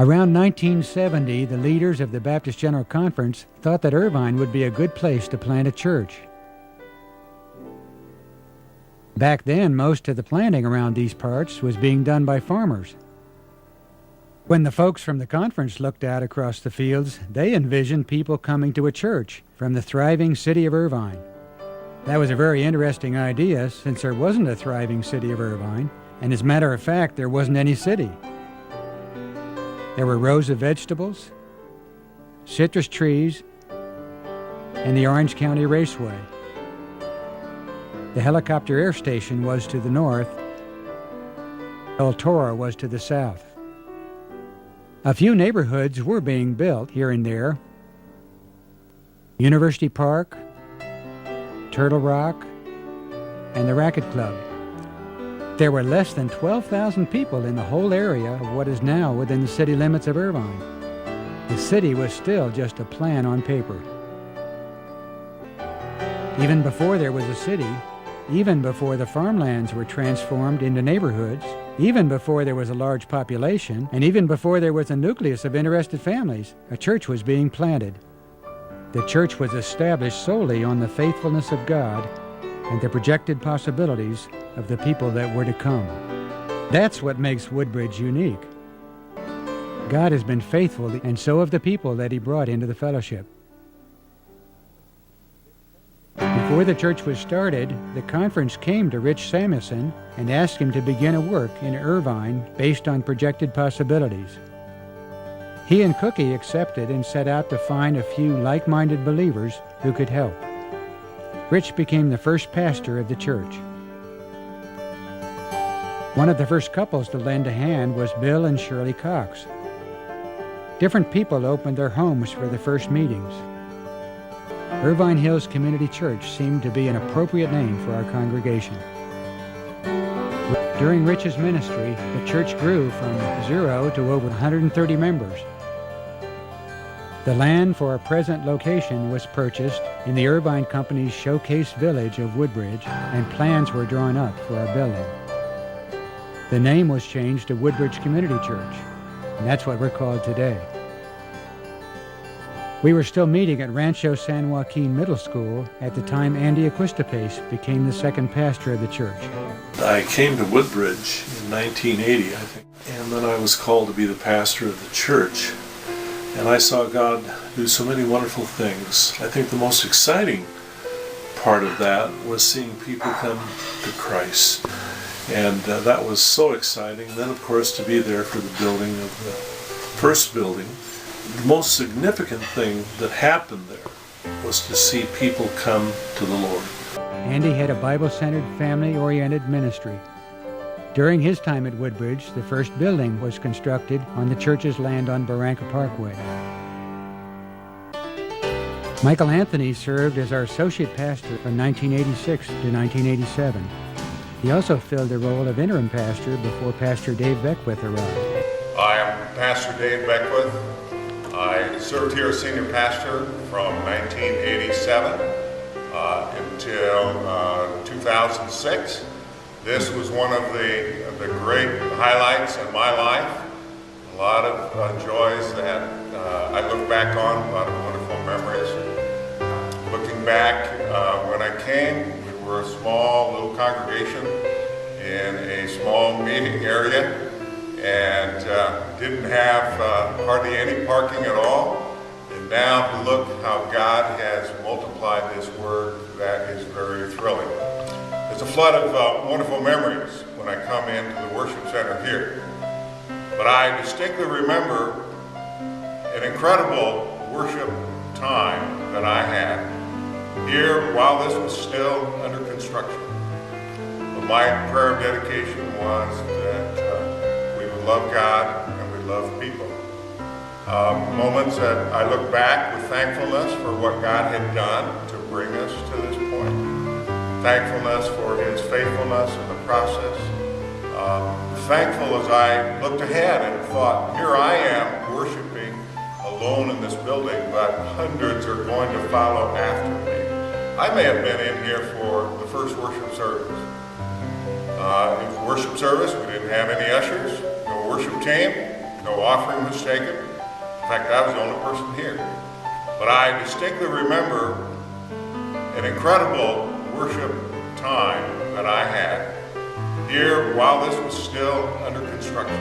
Around 1970, the leaders of the Baptist General Conference thought that Irvine would be a good place to plant a church. Back then, most of the planting around these parts was being done by farmers. When the folks from the conference looked out across the fields, they envisioned people coming to a church from the thriving city of Irvine. That was a very interesting idea, since there wasn't a thriving city of Irvine, and as a matter of fact, there wasn't any city. There were rows of vegetables, citrus trees, and the Orange County Raceway. The helicopter air station was to the north. El Toro was to the south. A few neighborhoods were being built here and there. University Park, Turtle Rock, and the Racket Club. There were less than 12,000 people in the whole area of what is now within the city limits of Irvine. The city was still just a plan on paper. Even before there was a city, even before the farmlands were transformed into neighborhoods, even before there was a large population, and even before there was a nucleus of interested families, a church was being planted. The church was established solely on the faithfulness of God and the projected possibilities of the people that were to come. That's what makes Woodbridge unique. God has been faithful, and so have the people that He brought into the fellowship. Before the church was started, the conference came to Rich Samuelson and asked him to begin a work in Irvine based on projected possibilities. He and Cookie accepted and set out to find a few like-minded believers who could help. Rich became the first pastor of the church. One of the first couples to lend a hand was Bill and Shirley Cox. Different people opened their homes for the first meetings. Irvine Hills Community Church seemed to be an appropriate name for our congregation. During Rich's ministry, the church grew from 0 to over 130 members. The land for our present location was purchased in the Irvine Company's showcase village of Woodbridge, and plans were drawn up for our building. The name was changed to Woodbridge Community Church, and that's what we're called today. We were still meeting at Rancho San Joaquin Middle School at the time Andy Aquistapace became the second pastor of the church. I came to Woodbridge in 1980, I think, and then I was called to be the pastor of the church. And I saw God do so many wonderful things. I think the most exciting part of that was seeing people come to Christ. And that was so exciting. Then, of course, to be there for the building of the first building. The most significant thing that happened there was to see people come to the Lord. Andy had a Bible-centered, family-oriented ministry. During his time at Woodbridge, the first building was constructed on the church's land on Barranca Parkway. Michael Anthony served as our associate pastor from 1986 to 1987. He also filled the role of interim pastor before Pastor Dave Beckwith arrived. I am Pastor Dave Beckwith. I served here as senior pastor from 1987 until 2006. This was one of the great highlights in my life. A lot of joys that I look back on, a lot of wonderful memories. Looking back, when I came, we were a small little congregation in a small meeting area, and didn't have hardly any parking at all. And now look how God has multiplied this word. That is very thrilling. There's a flood of wonderful memories when I come into the worship center here. But I distinctly remember an incredible worship time that I had here while this was still under construction. But my prayer of dedication was that we would love God and we love people. Moments that I look back with thankfulness for what God had done to bring us to this point. Thankfulness for His faithfulness in the process. Thankful as I looked ahead and thought, here I am worshiping alone in this building, but hundreds are going to follow after me. I may have been in here for the first worship service. In the worship service, we didn't have any ushers, no worship team. No offering was taken. In fact, I was the only person here. But I distinctly remember an incredible worship time that I had here while this was still under construction.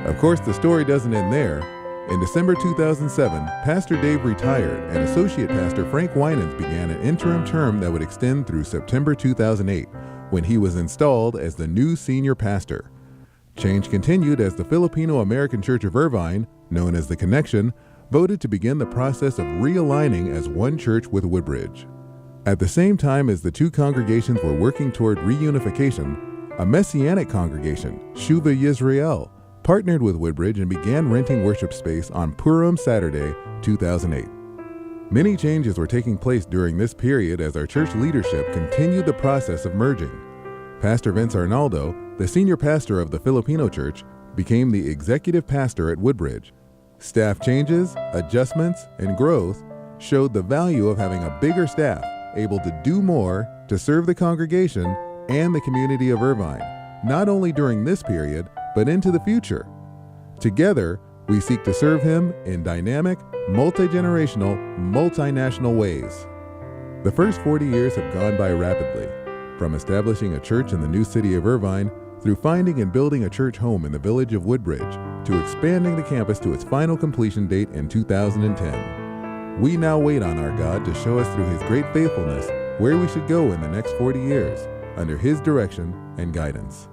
Of course, the story doesn't end there. In December 2007, Pastor Dave retired and Associate Pastor Frank Winans began an interim term that would extend through September 2008, when he was installed as the new senior pastor. Change continued as the Filipino American Church of Irvine, known as The Connection, voted to begin the process of realigning as one church with Woodbridge. At the same time as the two congregations were working toward reunification, a Messianic congregation, Shuva Yisrael, partnered with Woodbridge and began renting worship space on Purim Saturday, 2008. Many changes were taking place during this period as our church leadership continued the process of merging. Pastor Vince Arnaldo, the senior pastor of the Filipino church, became the executive pastor at Woodbridge. Staff changes, adjustments, and growth showed the value of having a bigger staff able to do more to serve the congregation and the community of Irvine, not only during this period, but into the future. Together, we seek to serve him in dynamic, multi-generational, multinational ways. The first 40 years have gone by rapidly, from establishing a church in the new city of Irvine, through finding and building a church home in the village of Woodbridge, to expanding the campus to its final completion date in 2010. We now wait on our God to show us through his great faithfulness where we should go in the next 40 years, under his direction and guidance.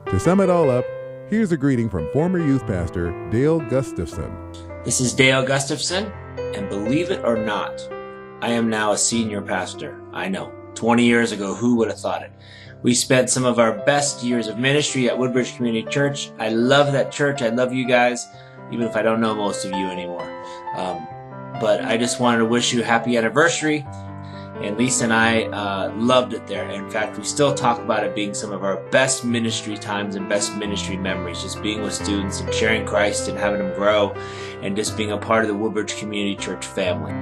To sum it all up, here's a greeting from former youth pastor Dale Gustafson. This is Dale Gustafson, and believe it or not, I am now a senior pastor. I know, 20 years ago, who would have thought it? We spent some of our best years of ministry at Woodbridge Community Church. I love that church. I love you guys, even if I don't know most of you anymore. But I just wanted to wish you a happy anniversary. And Lisa and I loved it there. In fact, we still talk about it being some of our best ministry times and best ministry memories, just being with students and sharing Christ and having them grow and just being a part of the Woodbridge Community Church family.